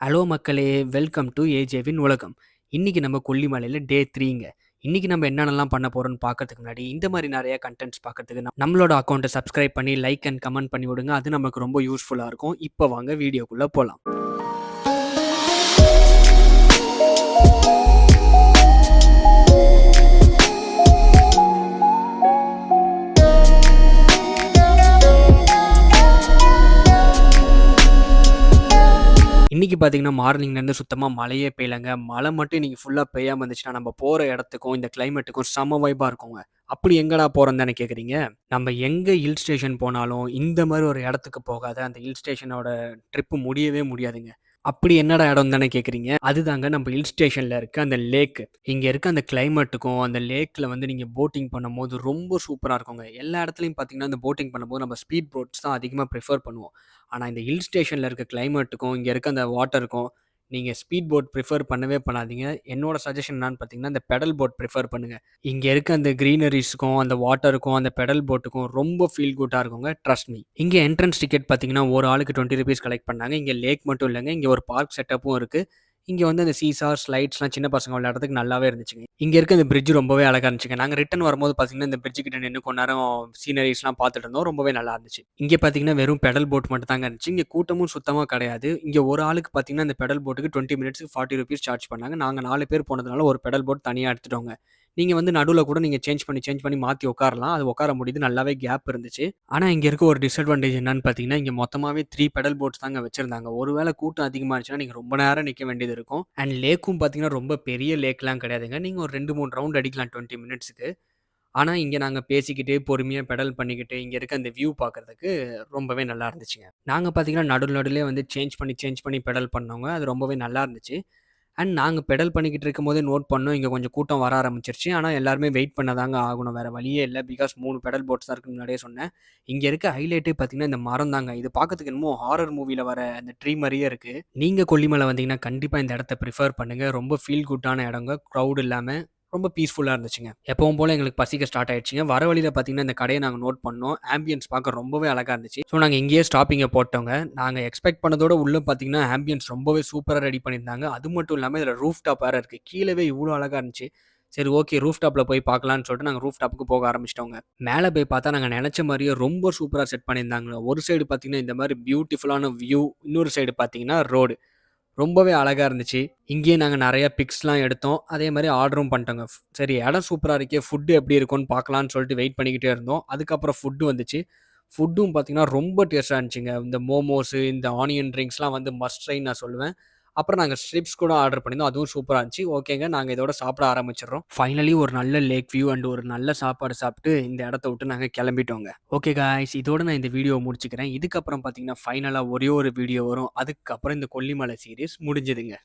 Hello மக்களே! Welcome to ஏஜேவின் உலகம். இன்னைக்கு நம்ம கொல்லிமலையில டே 3ங்க. இன்னைக்கு நம்ம என்னென்னலாம் பண்ண போறோம்ன்னு பார்க்கறதுக்கு முன்னாடி, இந்த மாரி நெறைய கன்டென்ட்ஸ் பார்க்கறதுக்கு நம்மளோட அக்கவுண்ட்ட சப்ஸ்கிரைப் பண்ணி, லைக் அண்ட் கமெண்ட் பண்ணி விடுங்க. அது நமக்கு ரொம்ப யூஸ்ஃபுல்லா இருக்கும். இப்போ வாங்க வீடியோக்குள்ள போலாம். இன்னைக்கு பார்த்தீங்கன்னா, மார்னிங்லேருந்து சுத்தமா மழையே பெய்யலங்க. மழை மட்டும் இன்னைக்கு ஃபுல்லா பெய்யாம இருந்துச்சுன்னா, நம்ம போற இடத்துக்கும், இந்த கிளைமேட்டுக்கும் செம்ம வைபா இருக்குங்க. அப்படி எங்கடா போறோம்னு தானே கேட்குறீங்க? நம்ம எங்க ஹில் ஸ்டேஷன் போனாலும், இந்த மாரி ஒரு இடத்துக்கு போகாத அந்த ஹில் ஸ்டேஷனோட ட்ரிப் முடியவே முடியாதுங்க. அப்படி என்னடா இடம்னு தானே கேட்குறீங்க? அதுதாங்க நம்ம ஹில் ஸ்டேஷன்ல இருக்க அந்த லேக். இங்க இருக்க அந்த கிளைமேட்டுக்கும், அந்த லேக்ல வந்து நீங்க போட்டிங் பண்ணும்போது ரொம்ப சூப்பரா இருக்குங்க. எல்லா இடத்துலயும் பார்த்தீங்கன்னா, இந்த போட்டிங் பண்ணும்போது நம்ம ஸ்பீட் போட்ஸ் தான் அதிகமா ப்ரிஃபர் பண்ணுவோம். ஆனா, இந்த ஹில் ஸ்டேஷன்ல இருக்க கிளைமேட்டுக்கும், இங்க இருக்க அந்த வாட்டருக்கும், நீங்க ஸ்பீட் போட் ப்ரிஃபர் பண்ணவே பண்ணாதீங்க. என்னோட சஜஷன் என்னான்னு பார்த்தீங்கன்னா, இந்த பெடல் போட் ப்ரிஃபர் பண்ணுங்க. இங்க இருக்க அந்த கிரீனரீஸ்க்கும், அந்த வாட்டருக்கும், அந்த பெடல் போட்டுக்கும் ரொம்ப ஃபீல் குட்டா இருக்குங்க. Trust me. இங்க என்ட்ரன்ஸ் டிக்கெட் பார்த்தீங்கன்னா, ஒரு ஆளுக்கு ₹20 கலெக்ட் பண்ணாங்க. இங்க லேக் மட்டும் இல்லங்க. இங்க ஒரு பார்க் செட்டப்பும் இருக்கு. இங்க வந்து அந்த சீசா, ஸ்லைட்ஸ்லாம் சின்ன பசங்க விளையாடுறதுக்கு நல்லாவே இருந்துச்சுங்க. இங்க இருக்க இந்த பிரிட்ஜ் ரொம்பவே அழகா இருந்துச்சுங்க. நாங்க ரிட்டர்ன் வரும்போது பார்த்தீங்கன்னா, இந்த பிரிட்ஜ் கிட்ட நின்னு கொஞ்ச நேரம் சீனரீஸ்லாம் பார்த்துட்டு இருந்தோம். ரொம்பவே நல்லா இருந்துச்சு. இங்க பார்த்தீங்கன்னா, வெறும் பெடல் போட் மட்டும் தாங்க இருந்துச்சு. இங்க கூட்டமும் சுத்தமா கிடையாது. இங்க ஒரு ஆளுக்கு பார்த்தீங்கன்னா, இந்த பெடல் போட்டுக்கு 20 மினிட்ஸ்க்கு ₹40 சார்ஜ் பண்ணாங்க. நாங்க 4 பேர் போனதுனால ஒரு பெடல் போட் தனியா எடுத்துட்டோங்க. நீங்க வந்து நடுவுல கூட நீங்க சேஞ்ச் பண்ணி மாத்தி உட்காரலாம். அது உட்கார முடியுது. நல்லாவே கேப் இருந்துச்சு. ஆனா, இங்க இருக்க ஒரு டிஸ்அட்வான்டேஜ் என்னன்னு பார்த்தீங்கன்னா, இங்க மொத்தமாவே 3 பெடல் போட்ஸ் தாங்க வச்சிருந்தாங்க. ஒருவேள கூட்டம் அதிகமா இருந்துச்சுன்னா, நீங்க ரொம்ப நேரம் நிக்க வேண்டியது இருக்கும். அண்ட் லேக்கும் பார்த்தீங்கன்னா, ரொம்ப பெரிய லேக்லாம் கிடையாதுங்க. நீங்க ஒரு 2, 3 ரவுண்ட் அடிக்கலாம் 20 மினிட்ஸ்க்கு. ஆனா, இங்க நாங்க பேசிக்கிட்டே, பொறுமையா பெடல் பண்ணிக்கிட்டு, இங்க இருக்க அந்த வியூ பார்க்கறதுக்கு ரொம்பவே நல்லா இருந்துச்சுங்க. நாங்க பார்த்தீங்கன்னா, நடுவுலயே வந்து சேஞ்ச் பண்ணி பெடல் பண்ணோங்க. அது ரொம்பவே நல்லா இருந்துச்சு. அண்ட் நாங்க பெடல் பண்ணிக்கிட்டு இருக்கும்போதே நோட் பண்ணோம், இங்க கொஞ்சம் கூட்டம் வர ஆரம்பிச்சுருச்சு. ஆனா, எல்லாருமே வெயிட் பண்ண தாங்க ஆகணும். வேற வழியே இல்ல. பிகாஸ் 3 பெடல் போட்ஸ் தான் இருக்குன்னு முன்னாடியே சொன்னேன். இங்க இருக்க ஹைலைட்டே பார்த்தீங்கன்னா, இந்த மரம் தாங்க. இது பார்க்கறதுக்கு என்னமோ ஹாரர் மூவில வர அந்த ட்ரீ மாரியே இருக்கு. நீங்க கொல்லிமலை வந்தீங்கன்னா, கண்டிப்பா இந்த இடத்த பிரிஃபர் பண்ணுங்க. ரொம்ப ஃபீல் குட்டான இடங்க. க்ரவுட் இல்லாம ரொம்ப பீஸ்ஃபுல்லா இருந்துச்சுங்க. எப்பவும் போல எங்களுக்கு பசிக்க ஸ்டார்ட் ஆயிடுச்சுங்க. வர வழியில பார்த்தீங்கன்னா, இந்த கடைய நாங்க நோட் பண்ணோம். ஆம்பியன்ஸ் பார்க்க ரொம்பவே அழகா இருந்துச்சு. ஸோ, நாங்க இங்கேயே ஸ்டாப்பிங்க போட்டோங்க. நாங்க எக்ஸ்பெக்ட் பண்ணதோட உள்ள பார்த்தீங்கன்னா, ஆம்பியன்ஸ் ரொம்பவே சூப்பரா ரெடி பண்ணியிருந்தாங்க. அது மட்டும் இல்லாம இதில ரூஃப் டாப் வேற இருக்கு. கீழவே இவ்ளோ அழகா இருந்துச்சு. சரி ஓகே ரூஃப் டாப்ல போய் பார்க்கலான்னு சொல்லிட்டு நாங்க ரூஃப் டாப்புக்கு போக ஆரம்பிச்சுட்டோங்க. மேல போய் பார்த்தா நாங்க நெனச்ச மாரியே ரொம்ப சூப்பரா செட் பண்ணியிருந்தாங்க. ஒரு சைடு பார்த்தீங்கன்னா, இந்த மாரி பியூட்டிஃபுல்லான வியூ. இன்னொரு சைடு பார்த்தீங்கன்னா, ரோடு. ரொம்பவே அழகா இருந்துச்சு. இங்கேயே நாங்க நெறைய பிக்ஸ்லாம் எடுத்தோம். அதே மாரி ஆர்டரும் பண்ணிட்டோங்க. சரி இடம் சூப்பரா இருக்கே! ஃபுட் எப்படி இருக்கும்னு பார்க்கலான்னு சொல்லிட்டு வெயிட் பண்ணிக்கிட்டே இருந்தோம். அதுக்கப்புறம் ஃபுட் வந்துச்சு. ஃபுட்டும் பார்த்தீங்கன்னா, ரொம்ப டேஸ்ட்டா இருந்துச்சுங்க. இந்த மோமோஸு, இந்த ஆனியன் ரிங்ஸ்லாம் வந்து மஸ்ட் ட்ரைன்னு நான் சொல்லுவேன். அப்புறம் நாங்க ஸ்ட்ரிப்ஸ் கூட ஆர்டர் பண்ணியிருந்தோம். அதுவும் சூப்பரா இருந்துச்சு. ஓகேங்க நாங்க இதோட சாப்பிட ஆரம்பிச்சுடுறோம். ஃபைனலி ஒரு நல்ல லேக் வியூ அண்ட் ஒரு நல்ல சாப்பாடு சாப்பிட்டு இந்த இடத்த விட்டு நாங்க கிளம்பிட்டோங்க. ஓகே காய்ஸ் இதோட நான் இந்த வீடியோவ முடிச்சுக்கிறேன். இதுக்கப்புறம் பார்த்தீங்கன்னா, ஃபைனலா ஒரே ஒரு வீடியோ வரும். அதுக்கப்புறம் இந்த கொல்லிமலை சீரிஸ் முடிஞ்சுதுங்க.